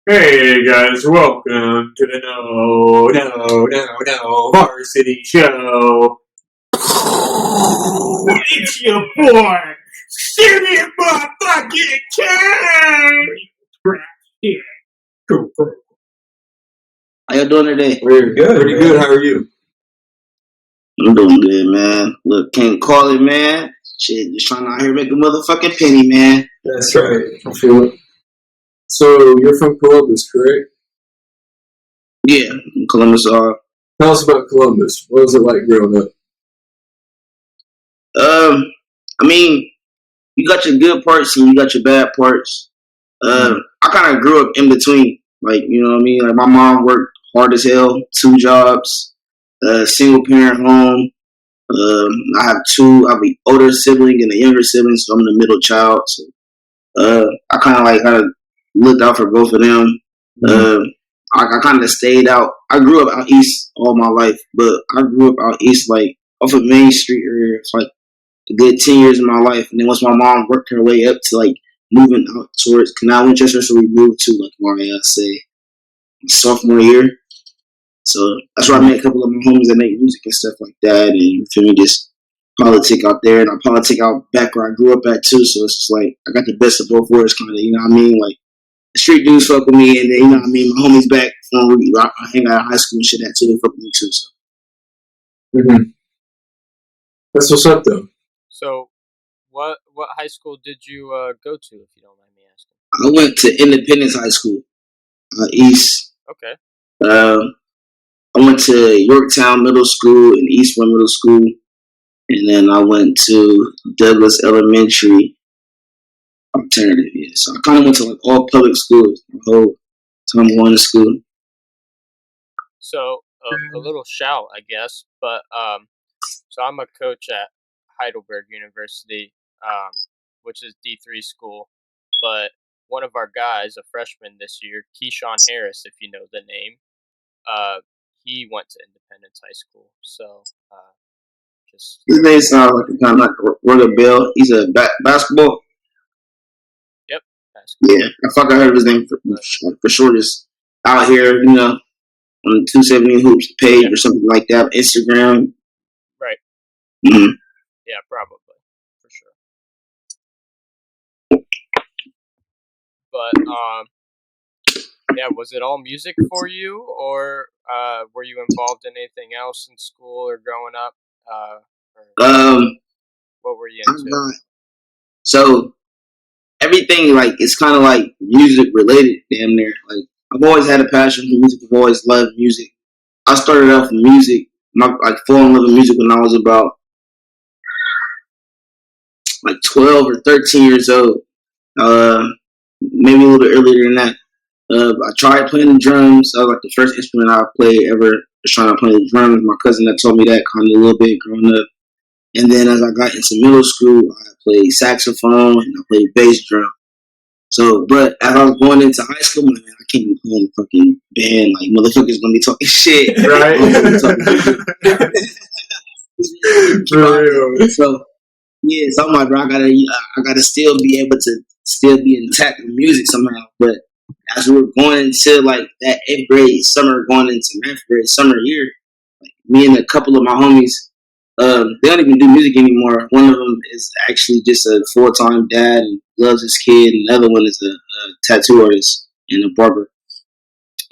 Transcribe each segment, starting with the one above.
Hey guys, welcome to the No Varsity Show. It's your boy, Jimmy motherfucking King. How y'all doing today? We're good. Pretty good. How are you? I'm doing good, man. Look, can't call it, man. Shit, just trying to out here make a motherfucking penny, man. That's right. I feel it. So you're from Columbus, correct? Yeah, Columbus. Tell us about Columbus. What was it like growing up? I mean, you got your good parts and you got your bad parts. I kind of grew up in between. Like, you know what I mean? Like, my mom worked hard as hell, 2 jobs, single parent home. I have an older sibling and a younger sibling, so I'm the middle child. So, I kind of looked out for both of them. I kind of stayed out. I grew up out east all my life, but I grew up out east, like off of Main Street area, for like a good 10 years of my life. And then once my mom worked her way up to like moving out towards Canal Winchester, so we moved to like my say sophomore year. So that's where I met a couple of my homies that make music and stuff like that. And you feel me, just politic out there, and I politic out back where I grew up at too. So it's just like I got the best of both worlds, kind of. You know what I mean? Like the street dudes fuck with me, and then you know what I mean. My homies back from where I hang out at high school and shit at too. They fuck with me too. So That's what's up, though. So, what high school did you go to, if you don't mind me asking? I went to Independence High School, East. Okay. I went to Yorktown Middle School and Eastwood Middle School, and then I went to Douglas Elementary alternative. Yeah, so I kind of went to like all public schools the whole time going to school. So, a little shout, I guess, but so I'm a coach at Heidelberg University, which is D3 school, but one of our guys, a freshman this year, Keyshawn Harris, if you know the name, he went to Independence High School. So, just His name sounds like a kind of like ring a bell. He's a basketball. Yep, basketball. Yeah, I fucking heard of his name for sure. Just out here, you know, on the 270 Hoops page or something like that, Instagram. Right. Mm-hmm. Yeah, probably for sure. But yeah, was it all music for you, or were you involved in anything else in school or growing up? What were you into? So everything like it's kind of like music related, damn near. Like I've always had a passion for music. I've always loved music. I started off with music, like falling in love with music when I was about like 12 or 13 years old. Maybe a little bit earlier than that. I tried playing the drums. That was like the first instrument I played ever. Was trying to play the drums. My cousin that taught me that kind of a little bit growing up. And then as I got into middle school, I played saxophone and I played bass drum. So, but as I was going into high school, I'm like, man, I can't be playing a fucking band. Like, motherfuckers gonna be talking shit. Right? For real. So, yeah, so I'm like, bro, I gotta still be able to still be intact with music somehow. But as we were going into like that 8th grade summer, going into 9th grade summer year, like me and a couple of my homies, they don't even do music anymore. One of them is actually just a full-time dad and loves his kid, and the other one is a tattoo artist and a barber.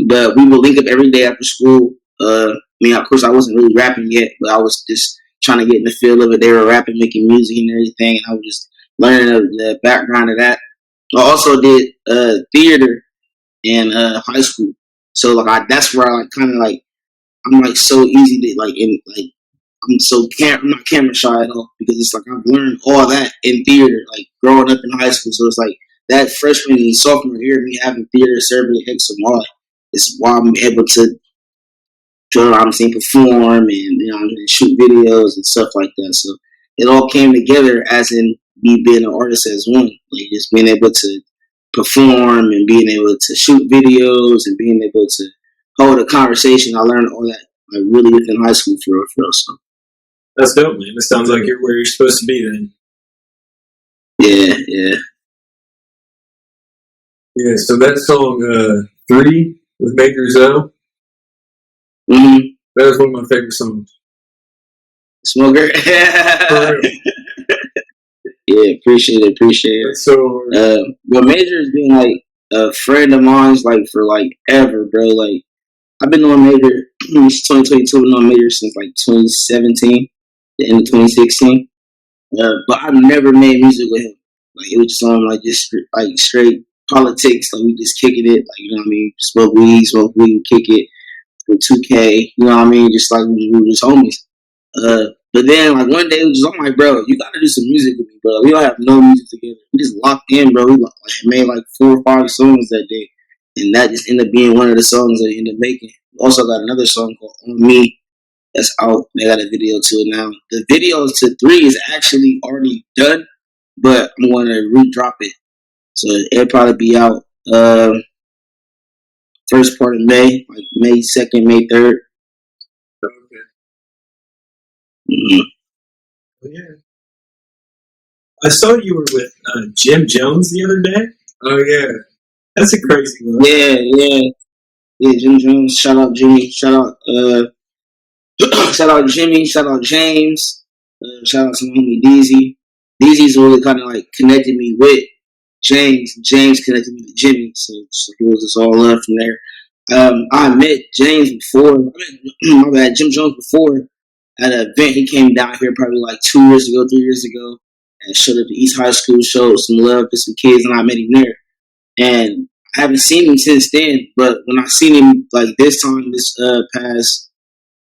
But we would link up every day after school. I mean, of course, I wasn't really rapping yet, but I was just trying to get in the feel of it. They were rapping, making music and everything, and I was just learning the background of that. I also did theater in high school, so like that's where I like kind of like I'm like so easy to like in like I'm not camera shy at all because it's like I've learned all that in theater, like growing up in high school. So it's like that freshman and sophomore year, me having theater served me X and Y. It's why I'm able to, I'm saying, perform and and shoot videos and stuff like that. So it all came together as in me being an artist as one, like just being able to perform and being able to shoot videos and being able to hold a conversation. I learned all that like really within high school for real. So. That's dope, man. It sounds like you're where you're supposed to be then. Yeah. Yeah, so that song, 3 with Major Zell. Mm-hmm. That was one of my favorite songs. Smoker. For real. Yeah, appreciate it. That's so hard. But Major has been like a friend of mine like for like ever, bro. Like I've been on Major since 2022. Been on Major since like 2017, the end of 2016. But I've never made music with him. Like it was just on like just like straight politics. Like we just kicking it. Like you know what I mean. Smoke weed, kick it with 2K. You know what I mean. Just like we were just homies. But then like one day it was just, I'm like, bro, you gotta do some music with me, bro. We don't have no music together. We just locked in, bro. We like made like 4 or 5 songs that day, and that just ended up being one of the songs that I ended up making. We also got another song called "On Me" that's out. They got a video to it now. The video to 3 is actually already done, but I'm going to re-drop it, so it'll probably be out first part of May, like May 2nd, May 3rd. Okay. Mm-hmm. Yeah. I saw you were with Jim Jones the other day. Oh yeah, that's a crazy one. Yeah. Jim Jones. Shout out Jimmy. Shout out shout out Jimmy. Shout out James. Shout out to my homie Deezy. Deezy's really kind of like connected me with James. James connected me to Jimmy, so it was just all love from there. I met James before. My bad, Jim Jones before at an event. He came down here probably like 2 years ago, 3 years ago, and showed up to East High School, showed some love to some kids, and I met him there. And I haven't seen him since then. But when I seen him like this time, this past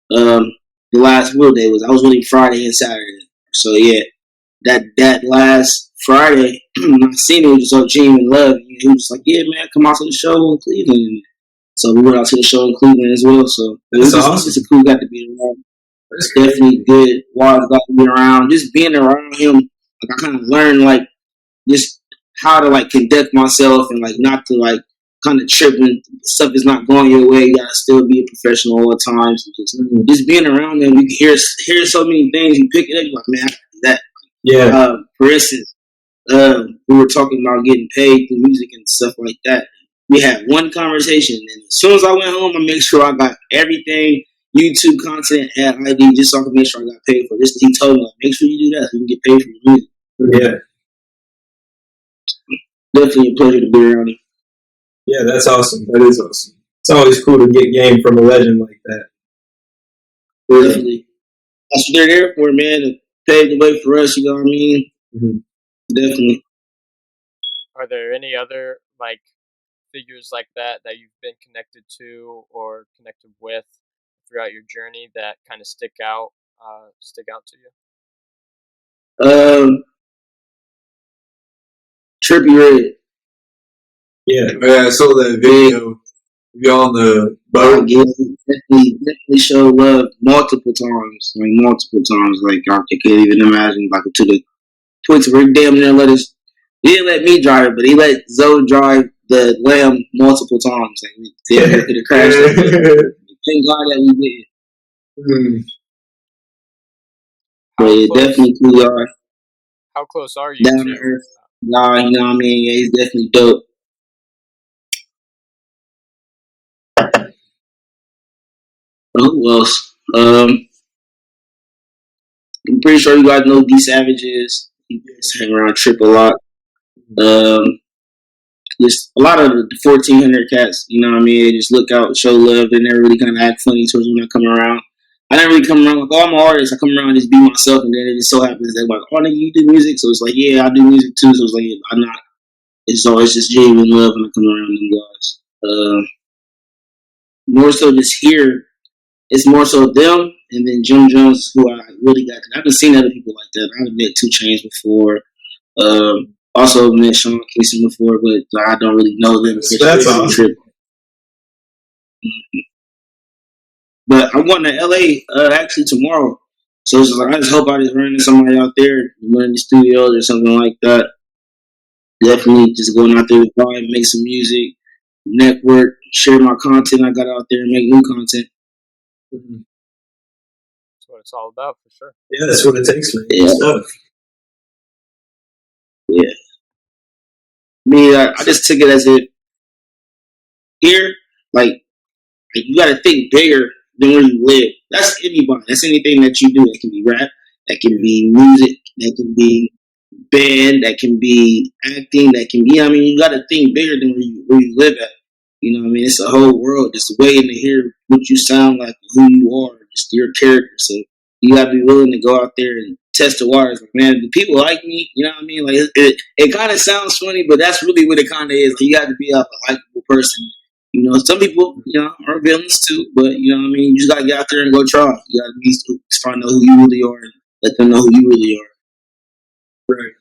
the last wheel day I was with him Friday and Saturday. So yeah, that last Friday, when I seen him, he was so genuine love. He was like, "Yeah, man, come out to the show in Cleveland." So we went out to the show in Cleveland as well. So that's awesome. It's a cool guy to be around. It's definitely good. Wild guy to be around. Just being around him, like I kind of learned like just how to like conduct myself and like not to like kind of trip when stuff is not going your way. You gotta still be a professional all the times. Just being around them, you can hear so many things. You pick it up, you're like, man, I can do that. Yeah. For instance, we were talking about getting paid through music and stuff like that. We had one conversation, and as soon as I went home, I made sure I got everything YouTube content at ID just so I could make sure I got paid for this. He told me, like, make sure you do that so you can get paid for your music. Yeah. Definitely a pleasure to be around him. Yeah, that's awesome. That is awesome. It's always cool to get game from a legend like that. Definitely. That's what they're there for, man, to pave the way for us, you know what I mean? Mm-hmm. Definitely. Are there any other like figures like that you've been connected to or connected with throughout your journey that kind of stick out to you? Trippie. Yeah. Yeah, I saw that video. Y'all on the boat. Definitely show love multiple times. Like I can't even imagine, like to the point where he damn near he didn't let me drive it, but he let Zoe drive the Lamb multiple times. Like we could have crashed it. Thank God that we did. But yeah, definitely cool guy. How close are you down to earth? Nah, you know what I mean? Yeah, he's definitely dope. Who else? I'm pretty sure you guys know D Savages. He hang around Trip a lot. Just a lot of the 1400 cats, you know what I mean? They just look out, show love. They never really kind of act funny towards me when I come around. I never really come around like, oh, I'm an artist. I come around and just be myself, and then it just so happens they're like, oh, nigga, you do music? So it's like, yeah, I do music too. So it's like, yeah, I'm not. It's always just genuine love when I come around them guys. More so just here, it's more so them, and then Jim Jones, who I really got. I haven't seen other people like that. I've met 2 Chainz before. Also met Sean Kingston before, but I don't really know them. That's awesome. Mm-hmm. But I'm going to LA actually tomorrow. So it's like, I just hope I just run into somebody out there, run in the studios or something like that. Definitely just going out there to vibe, make some music, network, share my content I got out there, and make new content. Mm-hmm. That's what it's all about, for sure. Yeah, that's what it takes, man. Yeah. Stuff. Yeah. I just took it as if, here, like you got to think bigger than where you live. That's anybody. That's anything that you do. That can be rap. That can be music. That can be band. That can be acting. That can be. I mean, you got to think bigger than where you live at. You know what I mean? It's a whole world. Just waiting to hear what you sound like, who you are, just your character. So you got to be willing to go out there and test the waters. Like, man, do people like me? You know what I mean? Like it kind of sounds funny, but that's really what it kind of is. Like, you got to be a likable person. You know, some people, you know, are villains too, but you know what I mean? You just gotta get out there and go try. You gotta at least find out who you really are and let them know who you really are. Right.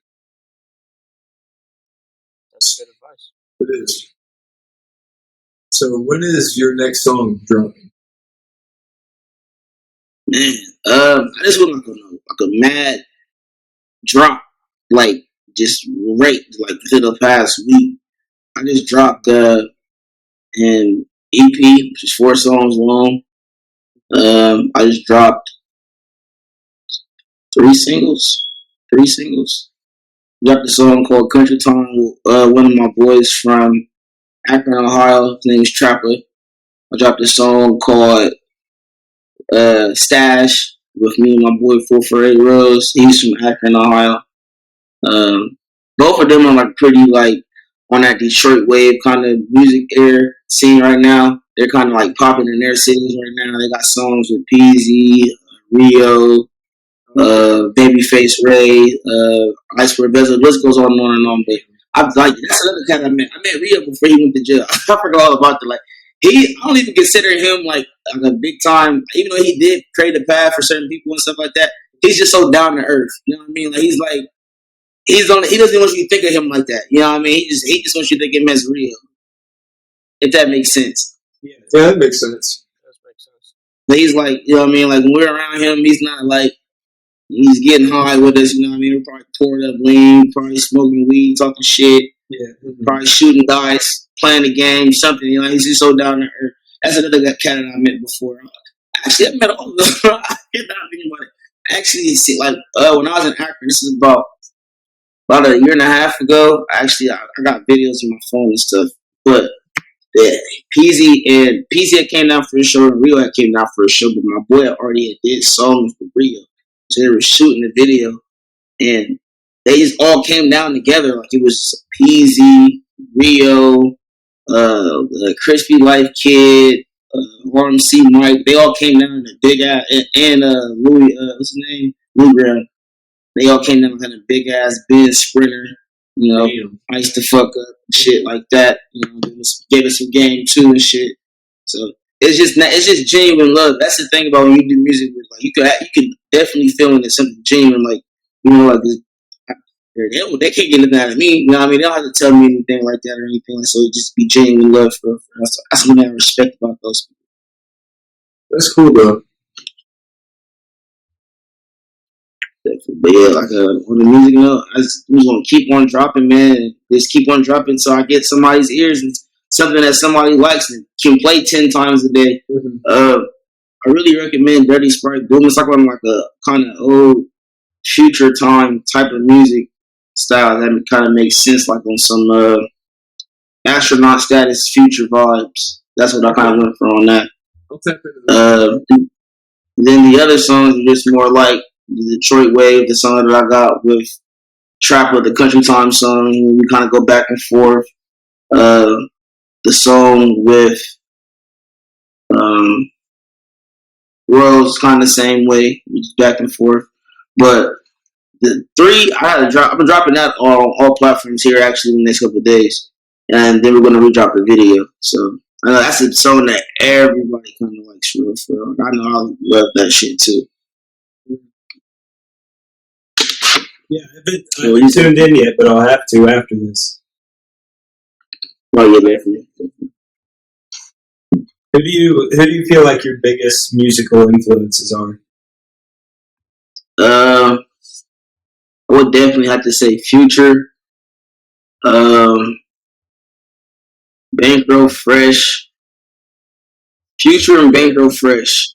That's good advice. It is. So when is your next song dropping? Man, I just want like a mad drop, like just right, like within the past week. I just dropped an EP, which is 4 songs long. I just dropped 3 singles. 3 singles. Dropped a song called Country Time with one of my boys from Akron, Ohio. His name is Trippie. I dropped a song called Stash with me and my boy 448 Rose. He's from Akron, Ohio. Both of them are like pretty like on that Detroit wave kind of music air scene right now. They're kind of like popping in their cities right now. They got songs with Peasy, Rio, Babyface Ray, Iceberg Bezel. The list goes on and on. But I'm like, that's another cat I met. I met Rio before he went to jail. I forgot all about that. Like I don't even consider him like a big time. Even though he did create a path for certain people and stuff like that, he's just so down to earth. You know what I mean? Like he doesn't want you to think of him like that. You know what I mean? He just wants you to think of him as real. If that makes sense. Yeah, that makes sense. Does make sense. But he's like, you know what I mean? Like when we're around him, he's not like he's getting high with us, you know what I mean? We're probably pouring up lean, probably smoking weed, talking shit, Yeah. probably shooting dice, playing the game, something, you know, he's just so down to earth. That's another cat that I met before. Actually, I met all of them. I cannot think about it. Actually, see, like when I was in Akron, this is about a year and a half ago. Actually, I got videos on my phone and stuff. But yeah, Peasy had came down for a show, and Rio had came down for a show, but my boy already had did songs with Rio. So they were shooting the video, and they just all came down together. Like it was Peasy, Rio, Crispy Life Kid, RMC Mike. They all came down in a big ass, and Louis, what's his name? Lou Graham. They all came down in a big ass Benz Sprinter. You know, iced the fuck up and shit like that. You know, gave us some game too and shit. So it's just genuine love. That's the thing about when you do music with like you can definitely feel when it's something genuine. Like you know, like they can't get nothing out of me. You know what I mean? They don't have to tell me anything like that or anything. So it just be genuine love for us. That's what I respect about those people. That's cool though. But yeah, like on the music note, I'm just gonna keep on dropping, man. Just keep on dropping so I get somebody's ears and something that somebody likes and can play 10 times a day. I really recommend Dirty Sprite Boom. It's like on like a kind of old future time type of music style that kind of makes sense, like on some astronaut status future vibes. That's what I kind of went for on that. Then the other songs are just more like the Detroit Wave, the song that I got with Trapper, the Country Time song. We kind of go back and forth. The song with World's kind of the same way, just back and forth. But the 3, I had to drop. I'm dropping that on all platforms here actually in the next couple of days, and then we're gonna redrop the video. So that's a song that everybody kind of likes for real. I know I love that shit too. Yeah, I haven't tuned in yet, but I'll have to after this. Oh yeah, definitely. Who do you feel like your biggest musical influences are? I would definitely have to say Future, Bankroll Fresh, Future and Bankroll Fresh.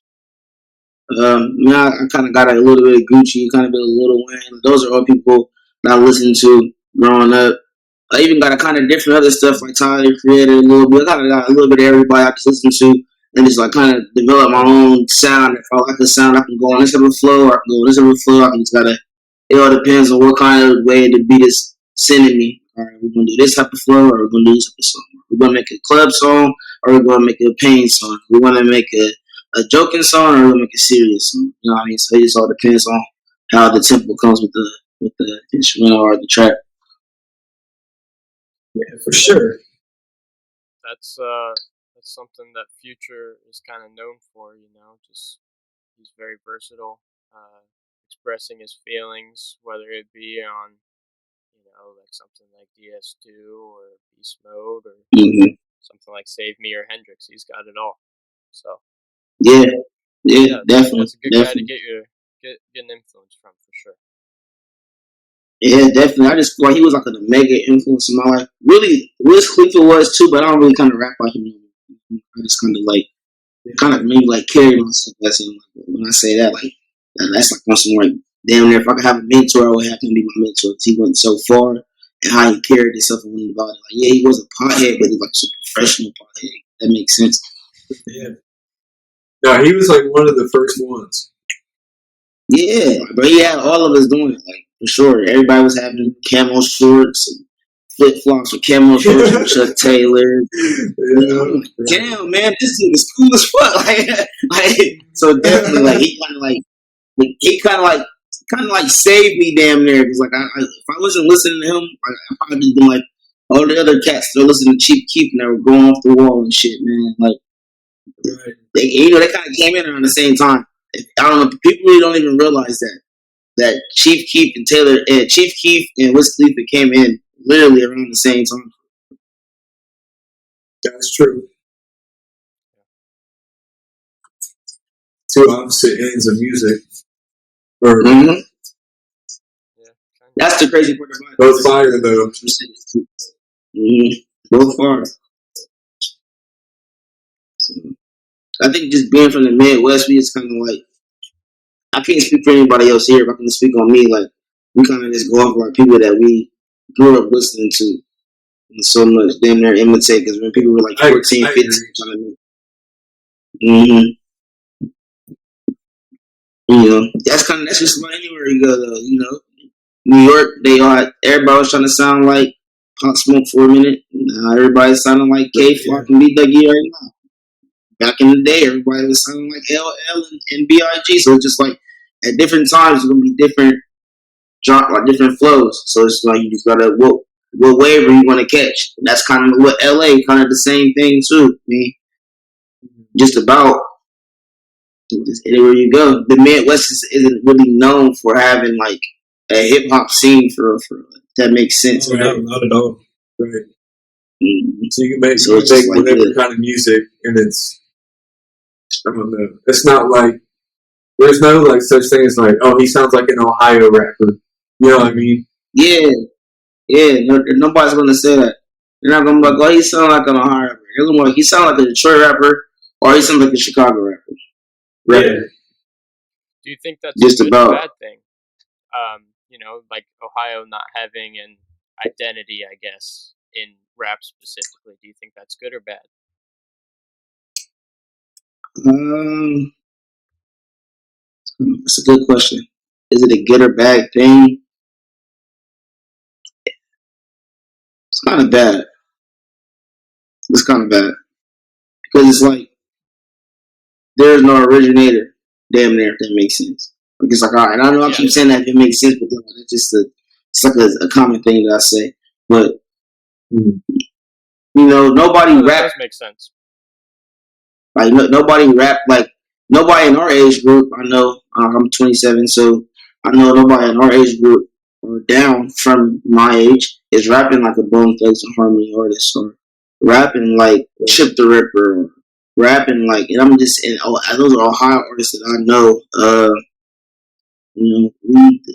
I kind of got a little bit of Gucci, kind of bit of Lil Wayne. Those are all people that I listened to growing up. I even got a kind of different other stuff like Tyler Creator a little bit. I kind of got a little bit of everybody I can listen to, and just like kind of develop my own sound. If I like the sound, I can go on this type of flow, or I can go on this type of flow. I can just gotta. It all depends on what kind of way the beat is sending me. All right, we're gonna do this type of flow, or we're gonna do this type of song. We're gonna make a club song, or we're gonna make a pain song. We're gonna make a joking song, or we're gonna make a serious song. You know what I mean? So it just all depends on how the tempo comes with the instrumental or the track. Yeah, for sure. That's something that Future is kind of known for. Just he's very versatile, expressing his feelings, whether it be on like something like DS2 or Beast Mode or Mm-hmm. something like Save Me or Hendrix. He's got it all. So Yeah, definitely. that's a good guy to get an influence from for sure. Yeah, definitely. I just thought he was like a mega influence in my life. Really, Wiz Khalifa was too, but I don't really kind of rap like him. I just kind of maybe like carry myself as him. When I say that, like that's like once more like damn near if I could have a mentor, I would have him be my mentor because he went so far and how he carried himself and went about it. Like yeah, he was a pothead, but he was like a professional pothead. That makes sense. Yeah. No, he was like one of the first ones. Yeah, but he had all of us doing it, like for sure. Everybody was having camo shorts and flip flops with camo shorts from Chuck Taylor. Yeah. I'm like, damn, man, this dude is cool as fuck. So definitely, like he kind of like saved me damn near. Because like if I wasn't listening to him, I probably just been like all the other cats that listening to Chief Keef and they were going off the wall and shit, man. Like Right. they kind of came in around the same time. I don't know. People really don't even realize that Chief Keef and Wiz Khalifa came in literally around the same time. That's true. Two opposite ends of music. Or Mm-hmm. Yeah, That's the crazy part about it. both fire though. Mm-hmm. Both far. So, I think just being from the Midwest, we just kind of like, I can't speak for anybody else here, but I can speak on me. Like, we kind of just go off like people that we grew up listening to and so much damn near imitate. Because when people were like 14, 15, that's just about anywhere you go though. New York, everybody was trying to sound like Pop Smoke for a minute. Now everybody's sounding like K Flock and B Dougie right now. Back in the day, everybody was sounding like LL and B.I.G. So it's just like at different times, it's gonna be different different flows. So it's like you just gotta what wave are you want to catch? That's kind of what LA kind of the same thing too. I mean, just about just anywhere you go. The Midwest isn't really known for having like a hip hop scene for that makes sense. Oh, right? Not at all. Right. Mm-hmm. So you can make like whatever kind of music, and it's I don't know. It's not like there's no like such thing as like he sounds like an Ohio rapper. You know what I mean? Yeah. Nobody's gonna say that. They're not gonna be like, he sounds like an Ohio rapper. They're gonna be like, he sounds like a Detroit rapper, or he sounds like a Chicago rapper. Right. Yeah. Do you think that's just a good about or bad thing? Like Ohio not having an identity, I guess, in rap specifically. Do you think that's good or bad? That's a good question. Is it a good or bad thing? It's kind of bad. It's kind of bad because it's like there's no originator. Damn near, if that makes sense. Like it's like all right. I know I keep saying that if it makes sense, but it's just it's like a common thing that I say. But nobody rap. That does make sense. Like nobody rap like nobody in our age group. I know I'm 27, so I know nobody in our age group or down from my age is rapping like a Bone Thugs and Harmony artist or rapping like Chip the Ripper, or rapping like, and I'm just those are Ohio artists that I know. We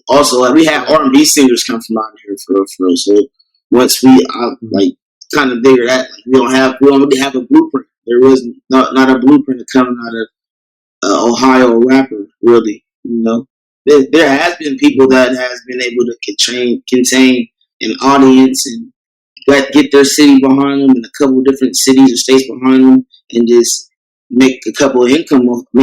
also we had R&B singers come from out here for real. So once we like kind of figure that like, we don't really have a blueprint. There was not a blueprint coming out of Ohio rapper, really. There has been people that has been able to contain an audience and get their city behind them and a couple of different cities or states behind them, and just make a couple of make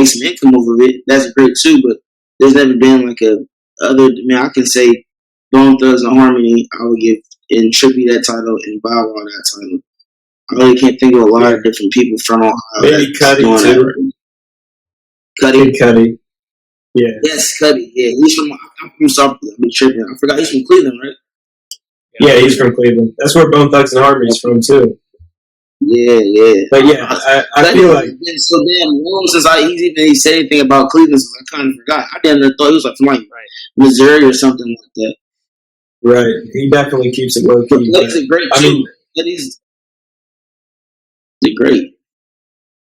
some income over it. That's great too. But there's never been like a other. I mean, I can say Bone Thugs and Harmony. I would give and Trippie that title and Bow Wow that title. I really can't think of a lot of different people from Ohio. Maybe Cuddy too. Cuddy. Yeah. Yes, Cuddy. Yeah, he's from. I'm from South. I'm tripping. I forgot he's from Cleveland, right? Yeah, he's from Cleveland. That's where Bone Thugs and Harmony's from too. Yeah. But yeah, I feel like it's been so damn long since he said anything about Cleveland, so I kind of forgot. I damn near thought he was like from like Missouri or something like that. Right, he definitely keeps it low key. He's a great. He's great.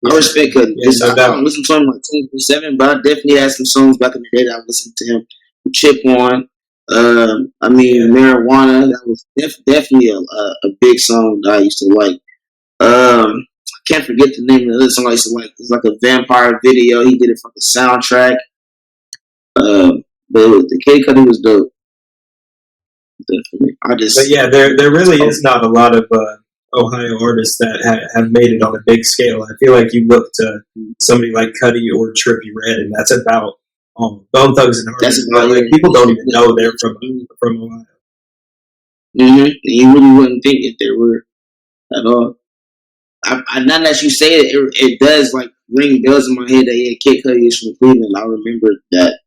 I respect Cuddy. I don't listen to him like 24/7, but I definitely had some songs back in the day that I listened to him. Chip on. Marijuana. That was definitely a big song that I used to like. I can't forget the name of the song I used to like. It's like a vampire video. He did it from the soundtrack. But the Kid Cudi was dope. Definitely. But yeah, there really is not a lot of Ohio artists that have made it on a big scale. I feel like you look to somebody like Cudi or Trippie Redd, and that's about Bone Thugs and Harmony. Like, people don't even know they're from Ohio. Mm-hmm. You really wouldn't think if they were at all. Now that you say it does like ring bells in my head that Kid Cudi is from Cleveland. I remember that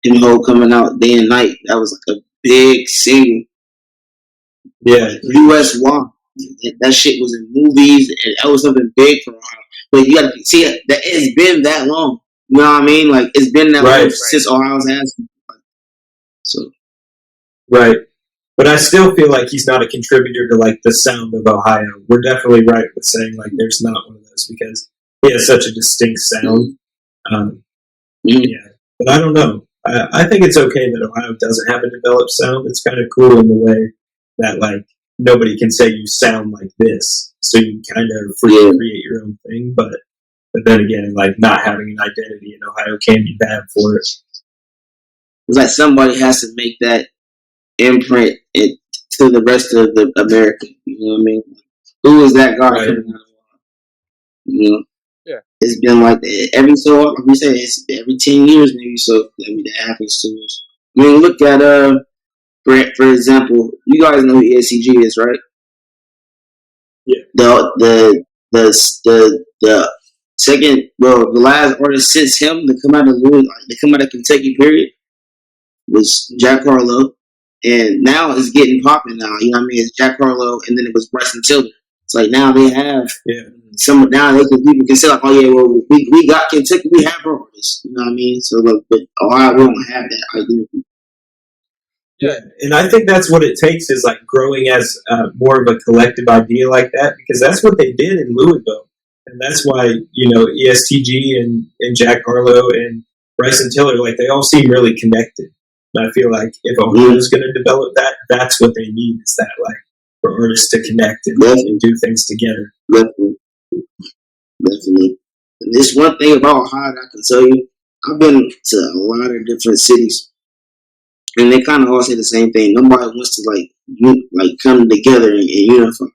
him coming out day and night. That was like a big single. Yeah, USY. That shit was in movies, and that was something big for Ohio. But you gotta see it. That it's been that long. You know what I mean? Like it's been that long since Ohio's has. So. Right. But I still feel like he's not a contributor to like the sound of Ohio. We're definitely right with saying like there's not one of those because he has such a distinct sound. Yeah, but I don't know. I think it's okay that Ohio doesn't have a developed sound. It's kind of cool in the way that like nobody can say you sound like this, so you kind of free to create your own thing. But then again, like not having an identity in Ohio can be bad for it. It's like somebody has to make that imprint it to the rest of the America. You know what I mean? Who is that guy coming out of Ohio? You know? Yeah. It's been like every so like we say, it's every 10 years maybe. So that happens to us. I mean, look at Brent, for example. You guys know who ESCG is, right? Yeah. The second, the last artist since him to come out of Kentucky, period, was Jack Harlow. And now it's getting popping now. You know what I mean? It's Jack Harlow, and then it was Bryson Tiller. It's like now they have some now people can say like, oh yeah, well we got Kentucky, we have our artists. You know what I mean? So like, but Ohio we don't have that identity. Yeah, and I think that's what it takes is like growing as more of a collective idea like that because that's what they did in Louisville, and that's why ESTG and Jack Harlow and Bryson Tiller like they all seem really connected. And I feel like if Ohio is going to develop that, that's what they need is that like for artists to connect and do things together. Definitely. And this one thing about Ohio that I can tell you, I've been to a lot of different cities, and they kind of all say the same thing. Nobody wants to come together and unify.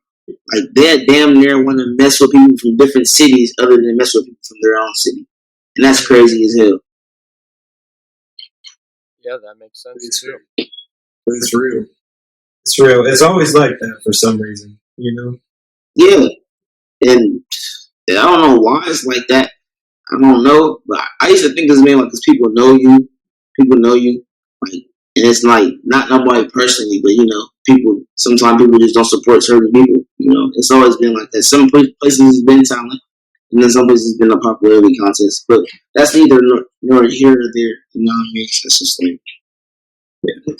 Like they damn near want to mess with people from different cities other than mess with people from their own city, and that's crazy as hell. Yeah, that makes sense too. It's real. It's real. It's always like that for some reason, Yeah, and I don't know why it's like that. I don't know, but I used to think this man because people know you, like, and it's like not nobody personally, but people. Sometimes people just don't support certain people. It's always been like that. Some places has been talent, and then some places has been a popularity contest. But that's neither nor here or there. You know what I mean? That's just like.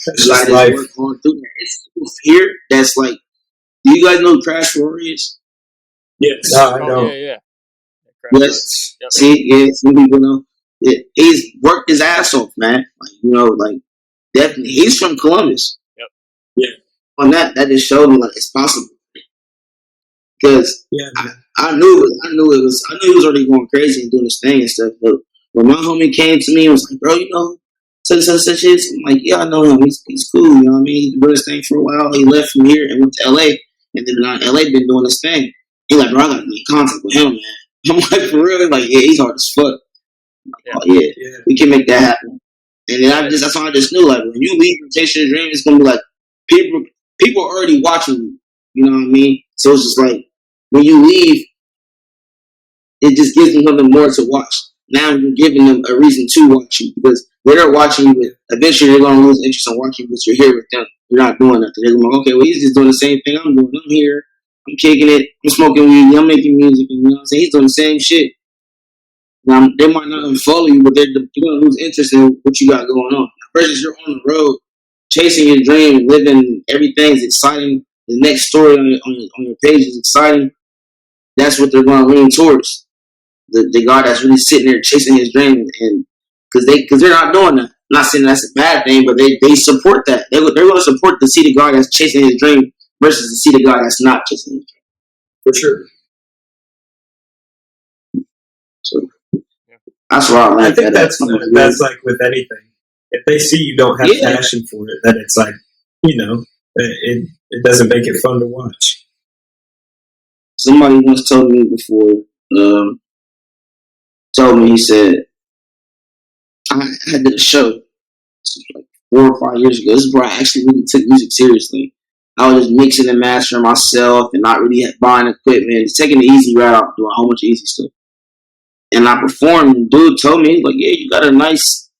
That's just life. Going through that. It's here that's like, do you guys know Crash Warriors? Yes. No, I know. Yeah. Yes. Yep. See, some people know. He's worked his ass off, man. Like, definitely. He's from Columbus. Yep. Yeah. On that just showed me like it's possible. Because I knew he was already going crazy and doing his thing and stuff. But when my homie came to me and was like, bro, such shit. I'm like, yeah, I know him. He's cool. You know what I mean? He did his thing for a while. He left from here and went to LA. and then LA been doing this thing. He's like, bro, I gotta be in contact with him, man. I'm like, for real? He's like, yeah, he's hard as fuck. Yeah. Oh yeah, we can make that happen. And then that's why I just knew, like, when you leave and chase your dream, it's gonna be like people are already watching you. You know what I mean? So it's just like when you leave, it just gives them something more to watch. Now you're giving them a reason to watch you because they're watching you. But eventually, they're gonna lose interest in watching you because you're here with them. You're not doing nothing. They're gonna be like, okay, well, he's just doing the same thing I'm doing. I'm here. I'm kicking it. I'm smoking weed. I'm making music. And, you know what I'm saying? He's doing the same shit. Now, they might not even follow you, but they're going to lose interest in what you got going on. Versus you're on the road, chasing your dream, living, everything's exciting. The next story on your page is exciting. That's what they're going to lean towards. The guy that's really sitting there chasing his dream, and because they're not doing that. I'm not saying that's a bad thing, but they support that. They're going to support to see the guy that's chasing his dream versus to see the guy that's not chasing his dream. For sure. So that's why I like think that. That's like with anything. If they see you don't have passion for it, then it's like, it doesn't make it fun to watch. Somebody once told me before, he said, I did a show like 4 or 5 years ago. This is where I actually really took music seriously. I was just mixing and mastering myself and not really buying equipment, just taking the easy route, doing a whole bunch of easy stuff. And I performed, and dude told me, like, yeah, you got a nice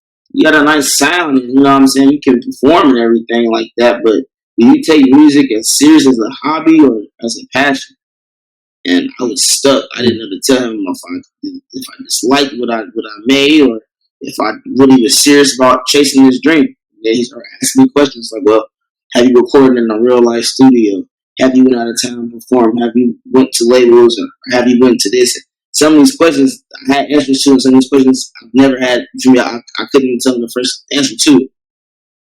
sound, and you know what I'm saying? You can perform and everything like that, but do you take music as serious as a hobby or as a passion? And I was stuck. I didn't know to tell him if I disliked what I made or if I really was serious about chasing this dream. And then he started asking me questions like, well, have you recorded in a real life studio? Have you went out of town and performed? Have you went to labels? Or have you went to this? Some of these questions I had answers to, and some of these questions I've never had. For me, I couldn't even tell him the first answer to it.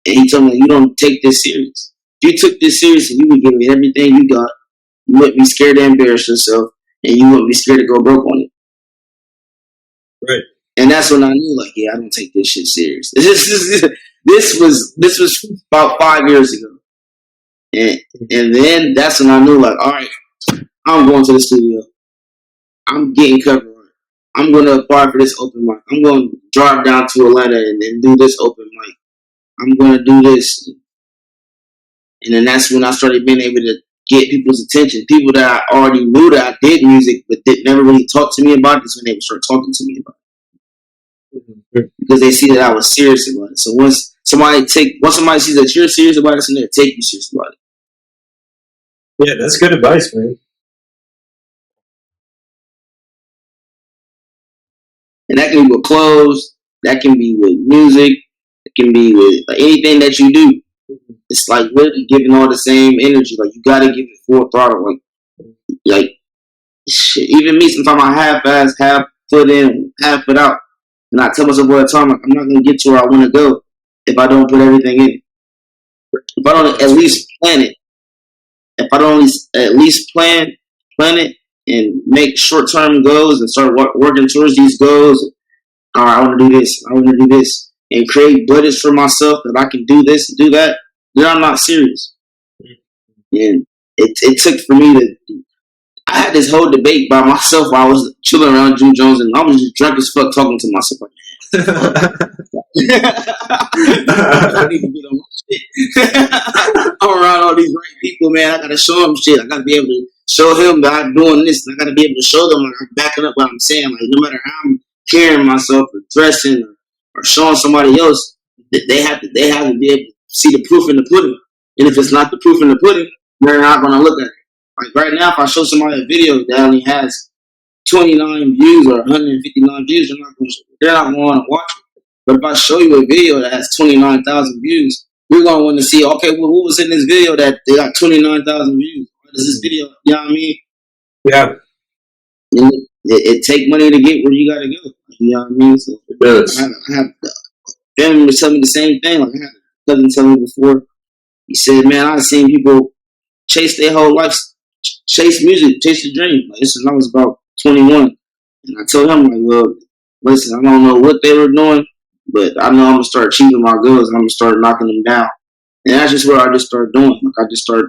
And he told me, you don't take this serious. If you took this serious and you would give me everything you got, you wouldn't be scared to embarrass yourself, and you wouldn't be scared to go broke on it. Right. And that's when I knew, like, yeah, I don't take this shit serious. This was about 5 years ago. And then that's when I knew, like, all right, I'm going to the studio. I'm getting covered. I'm going to apply for this open mic. I'm going to drive down to Atlanta and do this open mic. I'm going to do this. And then that's when I started being able to get people's attention. People that I already knew that I did music, but never really talked to me about it. That's when they would start talking to me about it. Because they see that I was serious about it. So once somebody sees that you're serious about it, then they'll take you serious about it. Yeah, that's good advice, man. And that can be with clothes, that can be with music, it can be with anything that you do. It's like really giving all the same energy. Like you gotta give it full throttle. Like shit. Even me, sometimes I half-ass, half foot in, half foot out. And I tell myself all the time, like, I'm not gonna get to where I wanna go if I don't put everything in it. If I don't at least plan it. If I don't at least plan it and make short-term goals and start working towards these goals. All right, I want to do this. I want to do this. And create budgets for myself that I can do this, do that. Then I'm not serious. And it took for me to. I had this whole debate by myself while I was chilling around Jim Jones, and I was just drunk as fuck talking to myself. Like, I need to get on my shit. I'm around all these right people, man. I gotta show them shit. I gotta be able to show him that I'm doing this. And I gotta be able to show them like I'm backing up what I'm saying. Like no matter how I'm carrying myself or dressing or showing somebody else, they have to be able to see the proof in the pudding. And if it's not the proof in the pudding, they're not gonna look at it. Like right now, if I show somebody a video that only has 29 views or 159 views, they're not going to want to watch it. But if I show you a video that has 29,000 views, you're going to want to see, okay, well, what was in this video that they got 29,000 views? What is this video? You know what I mean? Yeah. It take money to get where you got to go. You know what I mean? So it does. I have family members tell me the same thing. Like I had a cousin tell me before. He said, man, I've seen people chase their whole life, chase music, chase the dream. Like, this is when I was about 21. And I told him, like, well, listen, I don't know what they were doing, but I know I'm going to start achieving my goals and I'm going to start knocking them down. And that's just what I just started doing. Like, I just started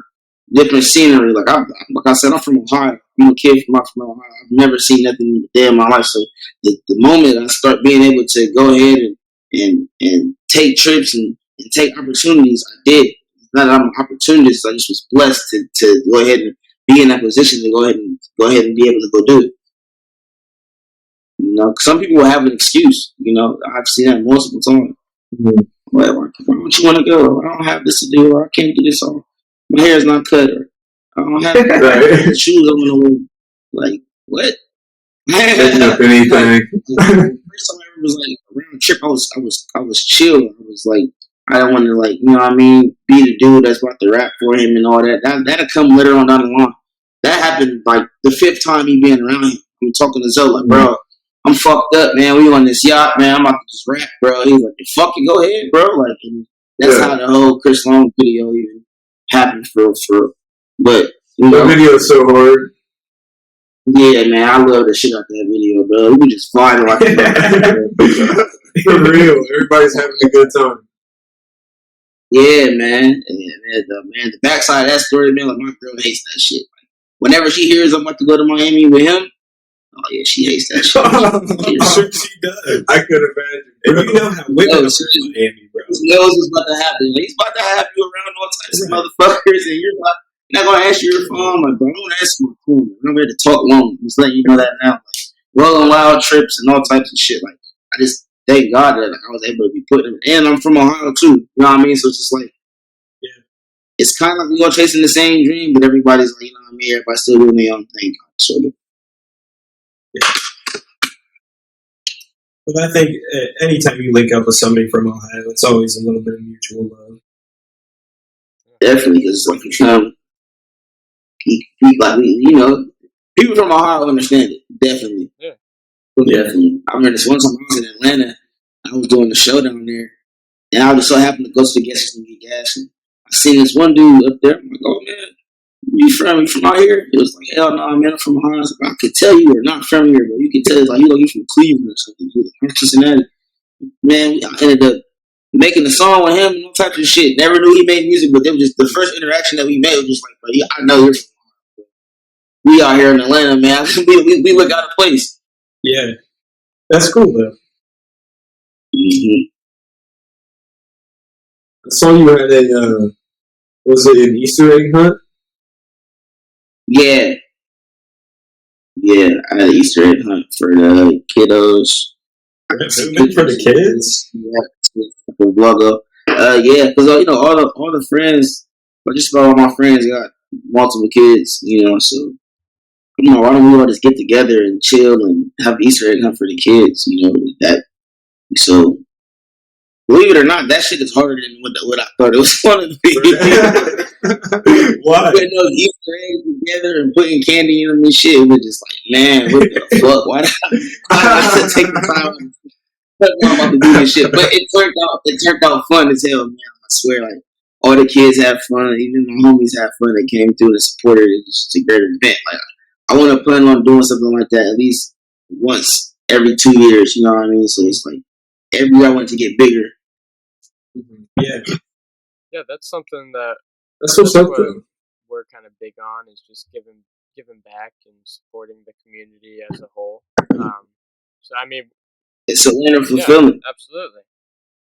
different scenery. Like I said, I'm from Ohio. I'm a kid from Ohio. I've never seen nothing there in my life. So the moment I start being able to go ahead and take trips and take opportunities, I did. It's not that I'm opportunities. I just was blessed to go ahead and be in that position to go ahead and be able to go do it. You know, some people will have an excuse. You know, I've seen that multiple times. Mm-hmm. Why don't you want to go? I don't have this to do. Or I can't do this. Or my hair is not cut. Or I don't have the shoes I want to wear. Like, what? Taking up anything. First time I ever was like around a trip, I was chill. I was like, I don't want to like, you know what I mean, be the dude that's about to rap for him and all that. That'll come later on down the line. That happened like the 5th time he being around him. I'm talking to Zoe like, bro, I'm fucked up, man. We on this yacht, man. I'm about to just rap, bro. He's like, fuck it, go ahead, bro. Like, and that's how the whole Chris Long video even happened for. But you know, the video is so hard. yeah, man, I love the shit out that video, bro. We just flying like for real. Everybody's having a good time. Yeah, man. The backside of that story, man, like my girl hates that shit. Like, whenever she hears I'm about to go to Miami with him, oh yeah, she hates that shit. Sure she does. I could imagine. And you know how women are in Miami, bro. He knows what's about to happen. He's about to have you around all types of motherfuckers, and you're not gonna answer your phone. Like, bro, I don't want to answer my phone. I'm ready to talk long. I'm just letting you know that now. Like, rolling wild trips and all types of shit. Like, I just thank God that like, I was able to be put in. And I'm from Ohio too. You know what I mean? So it's just like, yeah, it's kind of like we all chasing the same dream, but everybody's like, you know what I mean? Everybody's still doing their own thing, sort of. Yeah. But I think anytime you link up with somebody from Ohio, it's always a little bit of mutual love. Definitely, because it's like you know, people from Ohio understand it. Definitely. Yeah. Definitely. I remember this one time I was in Atlanta. I was doing the show down there, and I just so happened to go to the gas station and get gas. And I seen this one dude up there. I'm like, oh man, you from out here? He was like, hell no, man, I'm from Ohio. I could tell you were not from here, but you could tell it's like you from Cleveland or something. He was like, Cincinnati. Man, I ended up making a song with him and all types of shit. Never knew he made music, but it was just the first interaction that we made was just like, bro, I know you're from Ohio. We out here in Atlanta, man. we look out of place. Yeah. That's cool, though. Mm-hmm. I saw you had a, was it an Easter egg hunt? Yeah. Yeah, I had an Easter egg hunt for the kiddos. For the kids? Yeah, for Vloggo. Yeah, because you know all the friends, or just about all my friends got multiple kids. You know, so you know why don't we all just get together and chill and have an Easter egg hunt for the kids? You know that. So believe it or not, that shit is harder than what I thought it was going to be. Why? Putting those Easter eggs together and putting candy in them and shit, it was just like, man, what the fuck? Why did I have to take the time? I'm about to do this shit, but it turned out fun as hell, man. I swear, like all the kids had fun, even my homies had fun. They came through and supported it. It's just a great event. Like I want to plan on doing something like that at least once every 2 years. You know what I mean? So it's like every year I want it to get bigger. Yeah. Yeah, that's something that's something we're kind of big on is just giving back and supporting the community as a whole. So I mean, it's a land of fulfillment. Yeah, absolutely.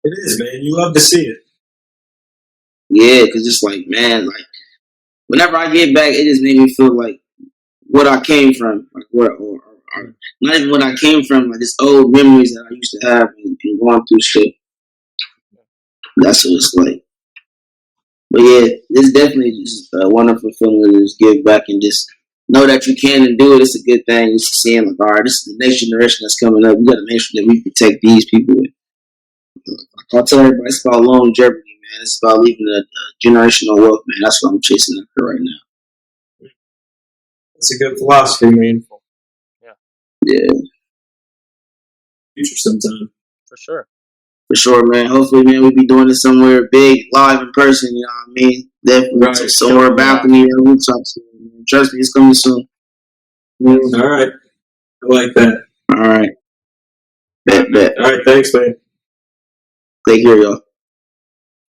It is, man. You love to see it. Yeah, because it's like, man, like whenever I get back, it just made me feel like what I came from, like what, or not even what I came from, like just old memories that I used to have and going through shit. That's what it's like. But yeah, it's definitely just a wonderful feeling to just give back and just know that you can and do it. It's a good thing. Just seeing like, all right, this is the next generation that's coming up. We got to make sure that we protect these people. I'll tell everybody it's about longevity, man. It's about leaving a generational wealth, man. That's what I'm chasing after right now. That's a good philosophy, man. Yeah. Future sometime. For sure. For sure, man. Hopefully, man, we'll be doing this somewhere big, live in person, you know what I mean? Definitely. Right. Somewhere balcony or rooftop. Trust me, it's coming soon. All right. I like that. All right. Bet. All right. Thanks, man. Take care, y'all.